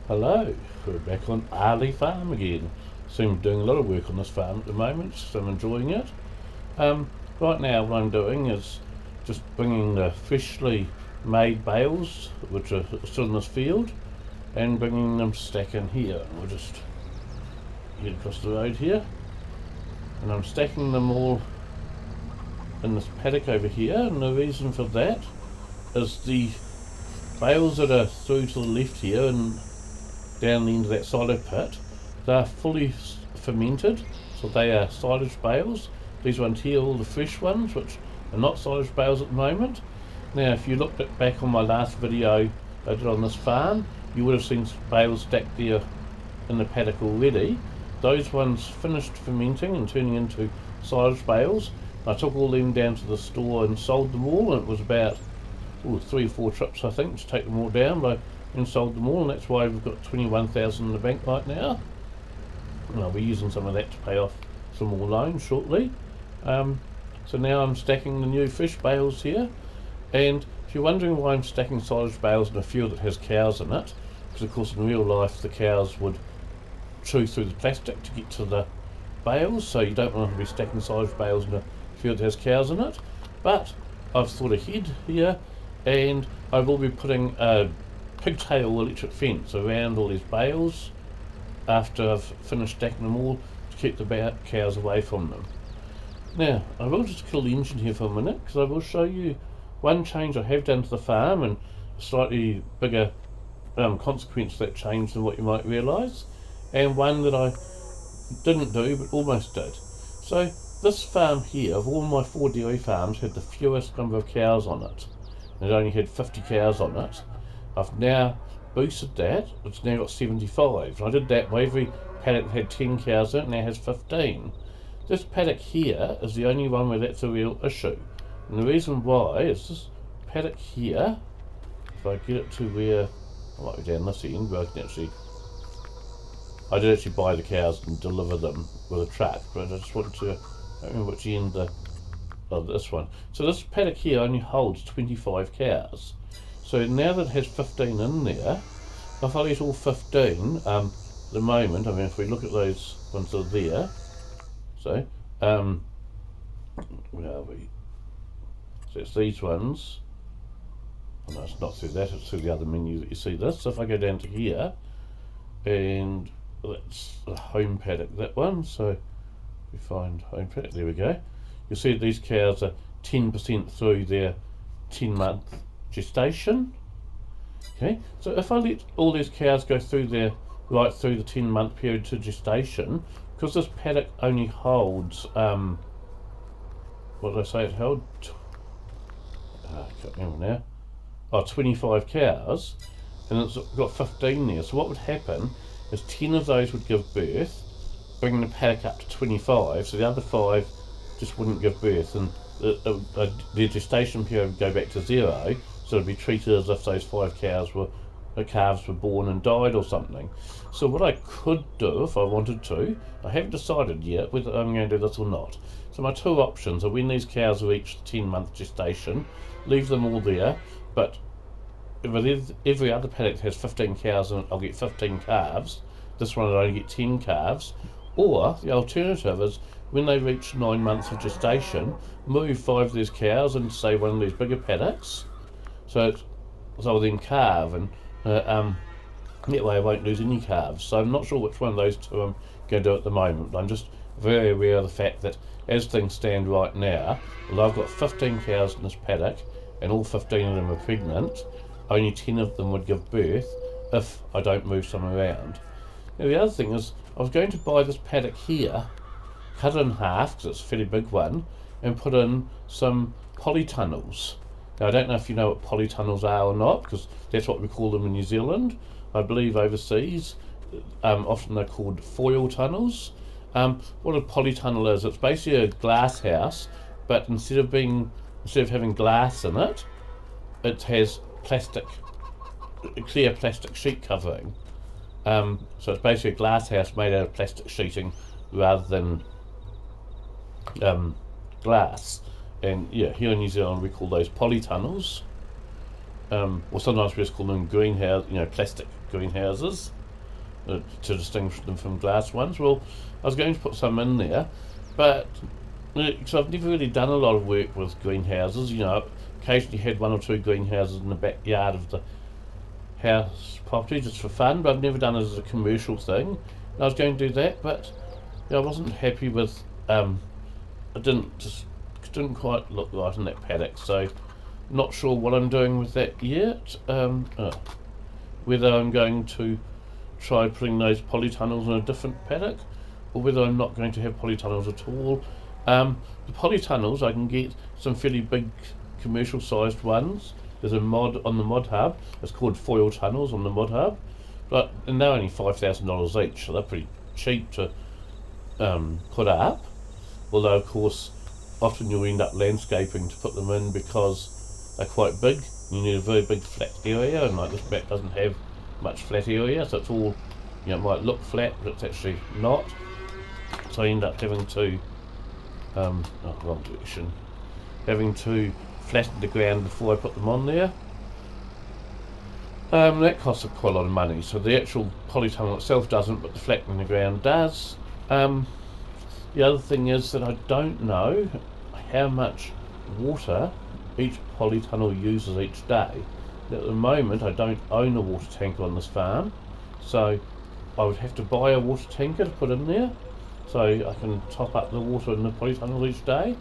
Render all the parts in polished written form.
Hello, we're back on Arley Farm again. So I'm doing a lot of work on this farm at the moment, so I'm enjoying it. Right now what I'm doing is just bringing the freshly made bales, which are still in this field, and bringing them to stack in here. We'll just head across the road here, and I'm stacking them all in this paddock over here, and the reason for that is the bales that are through to the left here and down the end of that silo pit, they're fully fermented, so they are silage bales. These ones here are all the fresh ones, which are not silage bales at the moment. Now, if you looked back on my last video I did on this farm, you would have seen bales stacked there in the paddock already. Those ones finished fermenting and turning into silage bales. I took all them down to the store and sold them all, and it was about 3 or 4 trips I think to take them all down, but and sold them all, and that's why we've got 21,000 in the bank right now, and I'll be using some of that to pay off some more loans shortly. So now I'm stacking the new fish bales here, and if you're wondering why I'm stacking silage bales in a field that has cows in it, because of course in real life the cows would chew through the plastic to get to the bales, so you don't want to be stacking silage bales in a field that has cows in it. But I've thought ahead here, and I will be putting a pigtail electric fence around all these bales after I've finished stacking them all to keep the cows away from them. Now, I will just kill the engine here for a minute, because I will show you one change I have done to the farm, and a slightly bigger consequence of that change than what you might realise, and one that I didn't do but almost did. So this farm here, of all my 4 dairy farms, had the fewest number of cows on it. It only had 50 cows on it. I've now boosted that, it's now got 75. I did that by every paddock that had 10 cows in it, now has 15. This paddock here is the only one where that's a real issue. And the reason why is this paddock here, if I get it to where, I might be down this end, where I did actually buy the cows and deliver them with a truck, but I just wanted to, I don't remember which end of this one. So this paddock here only holds 25 cows. So now that it has 15 in there, if I let all 15, at the moment, I mean if we look at those ones that are there, so, where are we? So it's these ones, oh no, it's not through that, it's through the other menu that you see this. So if I go down to here, and that's the home paddock, that one, so we find home paddock, there we go. You'll see that these cows are 10% through their 10-month gestation. Okay, so if I let all these cows go through right through the 10-month period to gestation, because this paddock only holds, what did I say it held? I can't remember now. Oh, 25 cows, and it's got 15 there. So what would happen is 10 of those would give birth, bringing the paddock up to 25, so the other 5 just wouldn't give birth, and their gestation period would go back to 0, so it'd be treated as if those 5 calves were born and died or something. So what I could do if I wanted to, I haven't decided yet whether I'm going to do this or not. So my 2 options are, when these cows reach 10-month gestation, leave them all there, but if every other paddock has 15 cows in it, I'll get 15 calves. This one I'll only get 10 calves. Or the alternative is, when they reach 9 months of gestation, move 5 of these cows into, say, one of these bigger paddocks, so I'll then calve, and that way I won't lose any calves. So I'm not sure which one of those 2 I'm going to do at the moment. I'm just very aware of the fact that as things stand right now, although I've got 15 cows in this paddock and all 15 of them are pregnant, only 10 of them would give birth if I don't move some around. Now the other thing is, I was going to buy this paddock here, cut it in half because it's a fairly big one, and put in some polytunnels. Now I don't know if you know what polytunnels are or not, because that's what we call them in New Zealand. I believe overseas often they're called foil tunnels. What a polytunnel is, it's basically a glass house, but instead of having glass in it, it has clear plastic sheet covering. So it's basically a glass house made out of plastic sheeting rather than glass. And yeah, here in New Zealand we call those polytunnels, or sometimes we just call them greenhouse, plastic greenhouses. to distinguish them from glass ones. Well, I was going to put some in there, but because I've never really done a lot of work with greenhouses, occasionally had one or two greenhouses in the backyard of the house property just for fun, but I've never done it as a commercial thing. And I was going to do that, but I wasn't happy with it didn't quite look right in that paddock, so not sure what I'm doing with that yet. Whether I'm going to try putting those polytunnels in a different paddock, or whether I'm not going to have polytunnels at all. The polytunnels, I can get some fairly big commercial sized ones. There's a mod on the mod hub, it's called foil tunnels on the mod hub, and they're only $5,000 each, so they're pretty cheap to put up. Although of course often you'll end up landscaping to put them in because they're quite big. You need a very big flat area, and like this back doesn't have much flat area, so it's all, it might look flat but it's actually not, so I end up having to wrong direction, having to flatten the ground before I put them on there. That costs quite a lot of money, so the actual polytunnel itself doesn't, but the flattening the ground does. The other thing is that I don't know how much water each polytunnel uses each day. At the moment I don't own a water tanker on this farm, so I would have to buy a water tanker to put in there so I can top up the water in the polytunnel each day,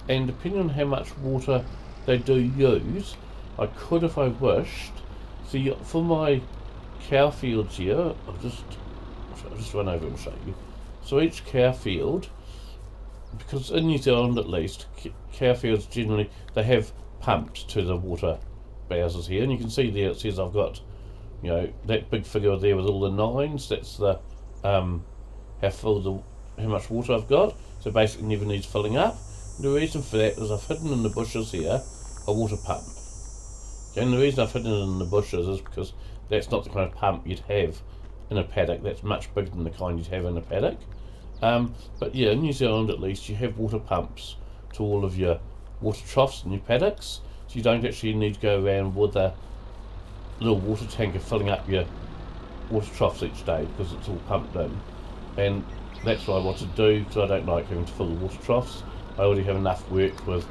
and depending on how much water they do use, I could, if I wished, see for my cow fields here, I'll just run over and show you. So each cow field, because in New Zealand at least, cow fields generally, they have pumps to the water bowsers here, and you can see there it says I've got, that big figure there with all the nines, that's the how much water I've got, so basically never needs filling up. The reason for that is I've hidden in the bushes here a water pump. And the reason I've hidden it in the bushes is because that's not the kind of pump you'd have in a paddock. That's much bigger than the kind you'd have in a paddock. But yeah, in New Zealand at least, you have water pumps to all of your water troughs in your paddocks, so you don't actually need to go around with a little water tanker filling up your water troughs each day, because it's all pumped in. And that's what I want to do, because I don't like having to fill the water troughs. I already have enough work with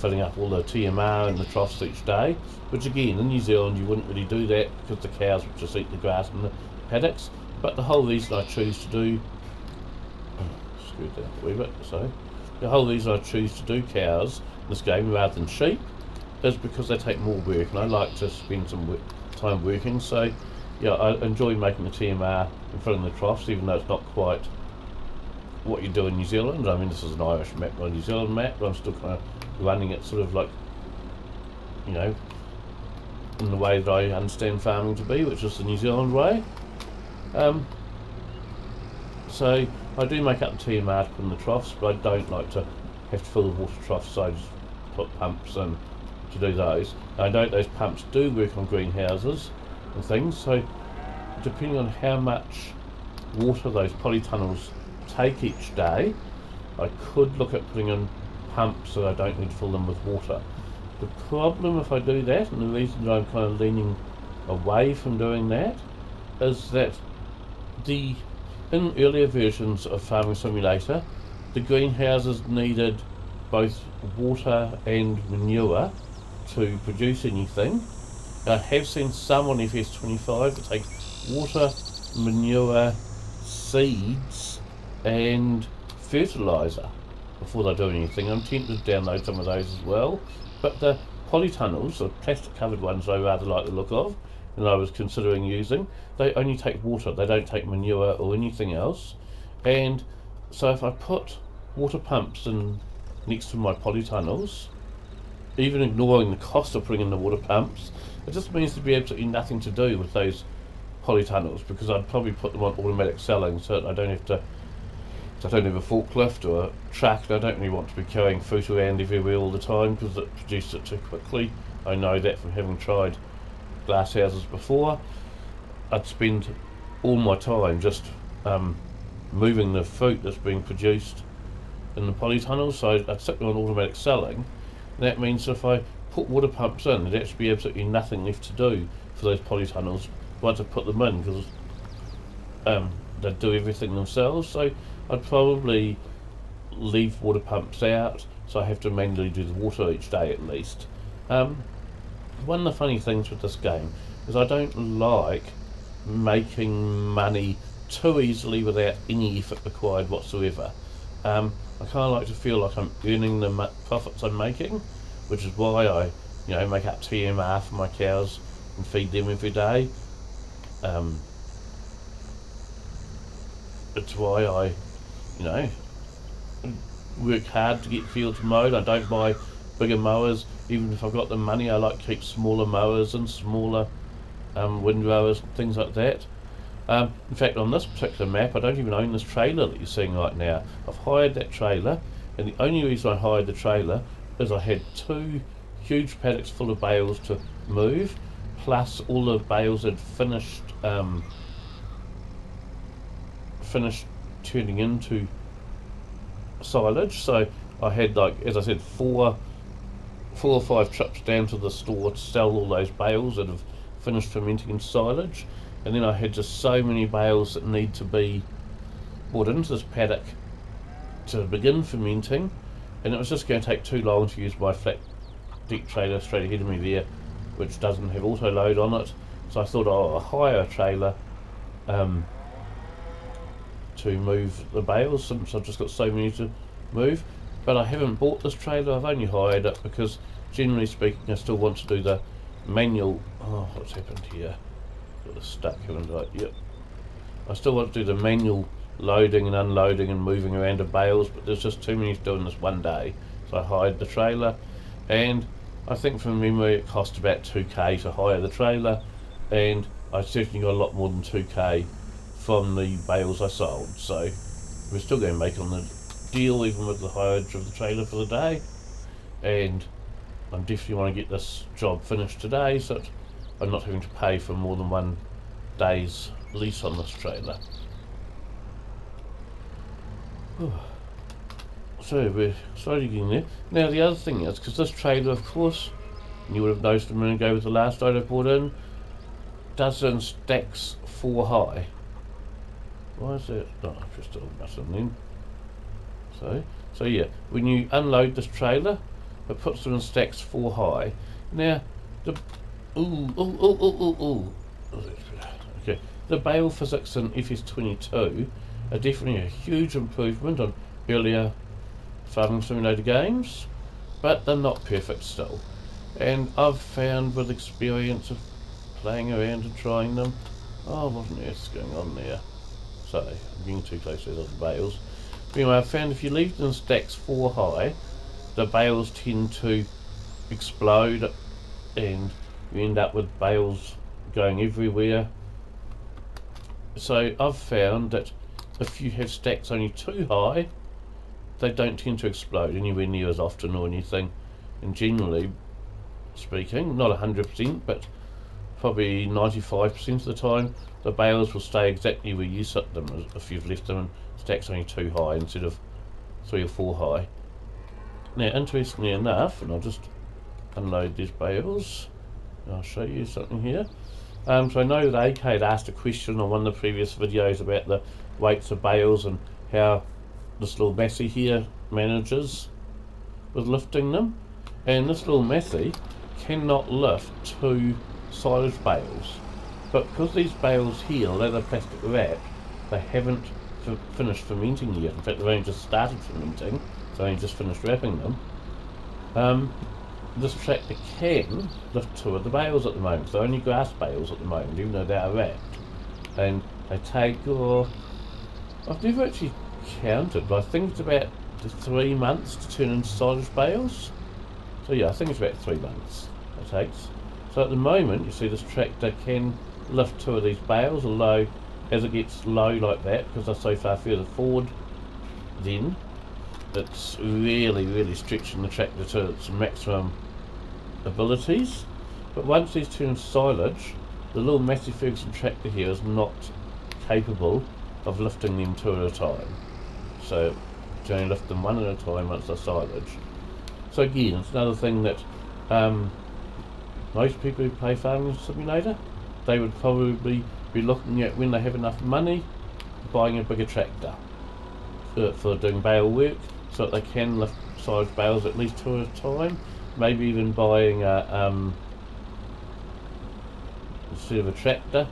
filling up all the TMR in the troughs each day, which again, in New Zealand you wouldn't really do that because the cows would just eat the grass in the paddocks. But the whole reason I choose to do screwed down a wee bit, so the whole reason I choose to do cows in this game rather than sheep is because they take more work, and I like to spend some time working. So yeah, I enjoy making the TMR and filling the troughs, even though it's not quite what you do in New Zealand. I mean, this is an Irish map, not a New Zealand map, but I'm still kind of running it sort of like, in the way that I understand farming to be, which is the New Zealand way. So I do make up the TMR to put in the troughs, but I don't like to have to fill the water troughs, so I just put pumps in to do those. Now, I know those pumps do work on greenhouses and things, so depending on how much water those polytunnels take each day, I could look at putting in pumps so I don't need to fill them with water. The problem if I do that, and the reason that I'm kind of leaning away from doing that, is that in earlier versions of Farming Simulator, the greenhouses needed both water and manure to produce anything. I have seen some on FS25 that take water, manure, seeds and fertiliser before they do anything. I'm tempted to download some of those as well, but the polytunnels, the plastic covered ones I rather like the look of and I was considering using, they only take water, they don't take manure or anything else. And so if I put water pumps in next to my polytunnels, even ignoring the cost of putting in the water pumps, it just means there'd be absolutely nothing to do with those polytunnels, because I'd probably put them on automatic selling so that I don't have a forklift or a truck, and I don't really want to be carrying fruit around everywhere all the time because it produces it too quickly. I know that from having tried glass houses before. I'd spend all my time just moving the fruit that's being produced in the polytunnels, so I'd stick them on automatic selling. And that means if I put water pumps in, there'd actually be absolutely nothing left to do for those polytunnels once I put them in, because they do everything themselves, so I'd probably leave water pumps out, so I have to manually do the water each day at least. One of the funny things with this game is I don't like making money too easily without any effort required whatsoever. I kind of like to feel like I'm earning the profits I'm making, which is why I, make up TMR for my cows and feed them every day. It's why I, work hard to get fields mowed. I don't buy bigger mowers. Even if I've got the money, I like to keep smaller mowers and smaller windrowers and things like that. In fact, on this particular map, I don't even own this trailer that you're seeing right now. I've hired that trailer, and the only reason I hired the trailer is I had 2 huge paddocks full of bales to move, plus all the bales had finished turning into silage. So I had, like, as I said, four or five trips down to the store to sell all those bales that have finished fermenting in silage, and then I had just so many bales that need to be brought into this paddock to begin fermenting, and it was just going to take too long to use my flat deck trailer straight ahead of me there, which doesn't have auto load on it. So I thought I'll hire a trailer to move the bales, since I've just got so many to move. But I haven't bought this trailer, I've only hired it because, generally speaking, I still want to do the manual. Oh, what's happened here? Got this stuck, haven't I? Yep. I still want to do the manual loading and unloading and moving around the bales, but there's just too many doing this one day, so I hired the trailer. And I think from memory it cost about 2k to hire the trailer, and I certainly got a lot more than 2k from the bales I sold, so we're still going to make on the deal even with the hireage of the trailer for the day. And I definitely want to get this job finished today, so that I'm not having to pay for more than 1 day's lease on this trailer. So we're slowly getting there. Now the other thing is, because this trailer, of course, you would have noticed a minute ago with the last load I brought in, does it in stacks 4 high. Why is that? Oh, I pressed the button then. So yeah, when you unload this trailer, it puts them in stacks 4 high. Now, okay, the bale physics in FS22 are definitely a huge improvement on earlier Farming Simulator games, but they're not perfect still. And I've found with experience of playing around and trying them, what on earth's going on there? Sorry, I'm getting too close to the bales. But anyway, I've found if you leave them in stacks 4 high, the bales tend to explode and you end up with bales going everywhere. So I've found that if you have stacks only 2 high, they don't tend to explode anywhere near as often or anything. And generally speaking, not 100%, but probably 95% of the time, the bales will stay exactly where you set them if you've left them in stacks only 2 high instead of 3 or 4 high. Now, interestingly enough, and I'll just unload these bales, and I'll show you something here. So I know that AK had asked a question on one of the previous videos about the weights of bales and how this little Massey here manages with lifting them. And this little Massey cannot lift 2 silage bales, but because these bales here, although they're plastic wrapped, they haven't finished fermenting yet. In fact, they've only just started fermenting, so I only just finished wrapping them. This tractor can lift 2 of the bales at the moment. They're only grass bales at the moment, even though they are wrapped. And they take, I've never actually counted, but I think it's about 3 months to turn into silage bales. So yeah, I think it's about 3 months it takes. So at the moment, you see this tractor can lift 2 of these bales, although as it gets low like that, because they're so far further forward, then it's really stretching the tractor to its maximum abilities. But once these turn into silage, the little Massey Ferguson tractor here is not capable of lifting them 2 at a time. So you only lift them 1 at a time once they're silage. So again, it's another thing that most people who play Farming Simulator, they would probably be looking at when they have enough money buying a bigger tractor for doing bale work, so that they can lift silage bales at least 2 at a time. Maybe even buying instead of a tractor,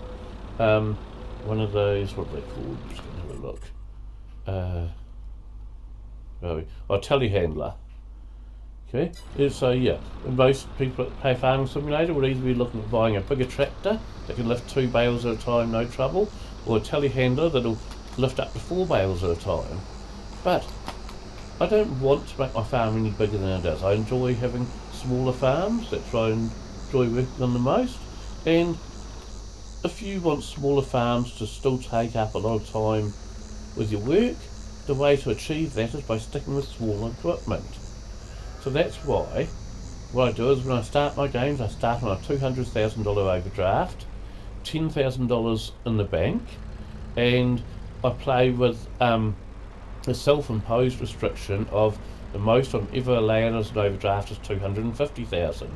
one of those, what are they called? Just going to have a look. A telehandler. Okay, so yeah, most people that play Farming Simulator would either be looking at buying a bigger tractor that can lift 2 bales at a time, no trouble, or a telehandler that'll lift up to 4 bales at a time. But I don't want to make my farm any bigger than it is. I enjoy having smaller farms. That's what I enjoy working on the most. And if you want smaller farms to still take up a lot of time with your work, the way to achieve that is by sticking with smaller equipment. So that's why what I do is when I start my games, I start on a $200,000 overdraft, $10,000 in the bank, and I play with a self-imposed restriction of the most I'm ever allowed as an overdraft is $250,000. So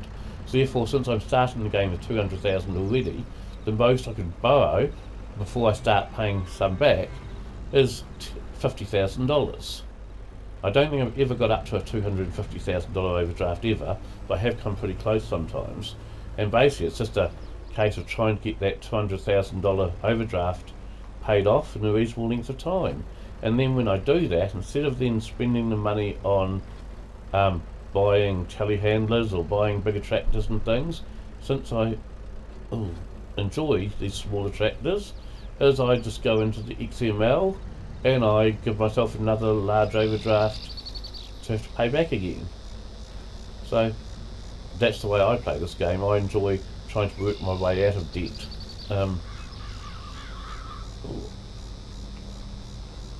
therefore, since I'm starting the game with $200,000 already, the most I can borrow before I start paying some back is $50,000. I don't think I've ever got up to a $250,000 overdraft ever, but I have come pretty close sometimes. And basically it's just a case of trying to get that $200,000 overdraft paid off in a reasonable length of time. And then when I do that, instead of then spending the money on buying telehandlers or buying bigger tractors and things, since I enjoy these smaller tractors, is I just go into the XML and I give myself another large overdraft to have to pay back again. So that's the way I play this game. I enjoy trying to work my way out of debt.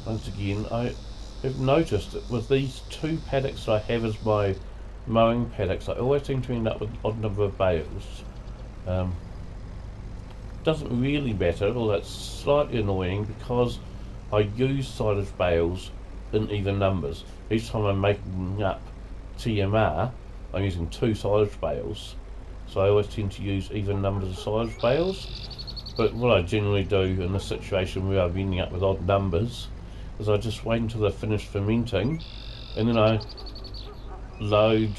Once again, I have noticed that with these 2 paddocks I have as my mowing paddocks, I always seem to end up with an odd number of bales. Doesn't really matter, although it's slightly annoying because I use silage bales in even numbers. Each time I'm making up TMR, I'm using 2 silage bales. So I always tend to use even numbers of silage bales. But what I generally do in this situation where I'm ending up with odd numbers is I just wait until they're finished fermenting, and then I load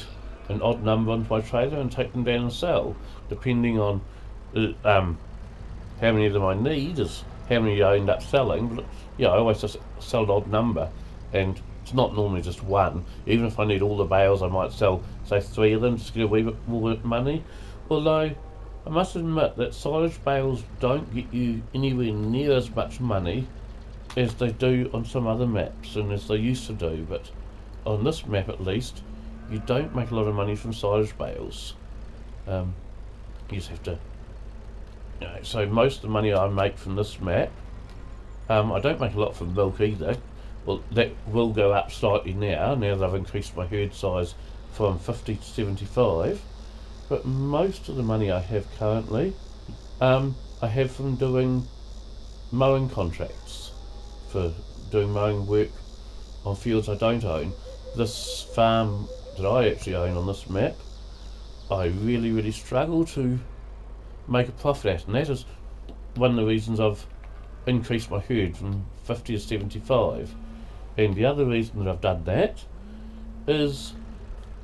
an odd number onto my trailer and take them down and sell, depending on how many of them I need is how many I end up selling. But yeah, I always just sell an odd number, and it's not normally just one. Even if I need all the bales, I might sell, say, 3 of them just to get a wee bit more money. Although I must admit that silage bales don't get you anywhere near as much money as they do on some other maps and as they used to do. But on this map at least, you don't make a lot of money from silage bales. You just have to, so most of the money I make from this map, I don't make a lot from milk either. Well, that will go up slightly now that I've increased my herd size from 50 to 75. But most of the money I have currently, I have from doing mowing contracts, for doing mowing work on fields I don't own. This farm that I actually own on this map, I really struggle to make a profit at, and that is one of the reasons I've increased my herd from 50 to 75. And the other reason that I've done that is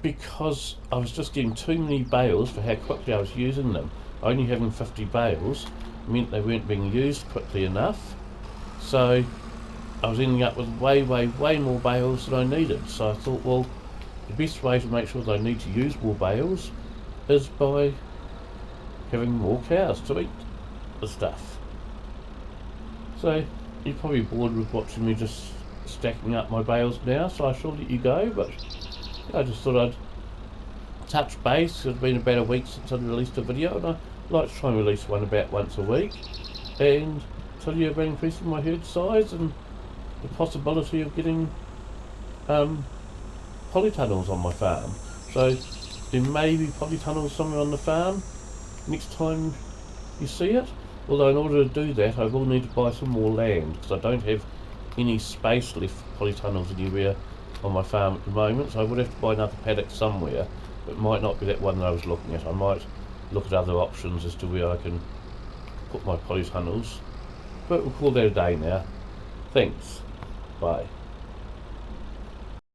because I was just getting too many bales for how quickly I was using them. Only having 50 bales meant they weren't being used quickly enough, so I was ending up with way more bales than I needed. So I thought, well, the best way to make sure that I need to use more bales is by having more cows to eat the stuff. So you're probably bored with watching me just stacking up my bales now, so I shall let you go, but I just thought I'd touch base. It's been about a week since I released a video, and I like to try and release one about once a week and tell you about increasing my herd size and the possibility of getting polytunnels on my farm. So there may be polytunnels somewhere on the farm next time you see it, although in order to do that I will need to buy some more land, because I don't have any space left for polytunnels anywhere on my farm at the moment. So I would have to buy another paddock somewhere. It might not be that one that I was looking at. I might look at other options as to where I can put my polytunnels, but we'll call that a day now. Thanks. Bye.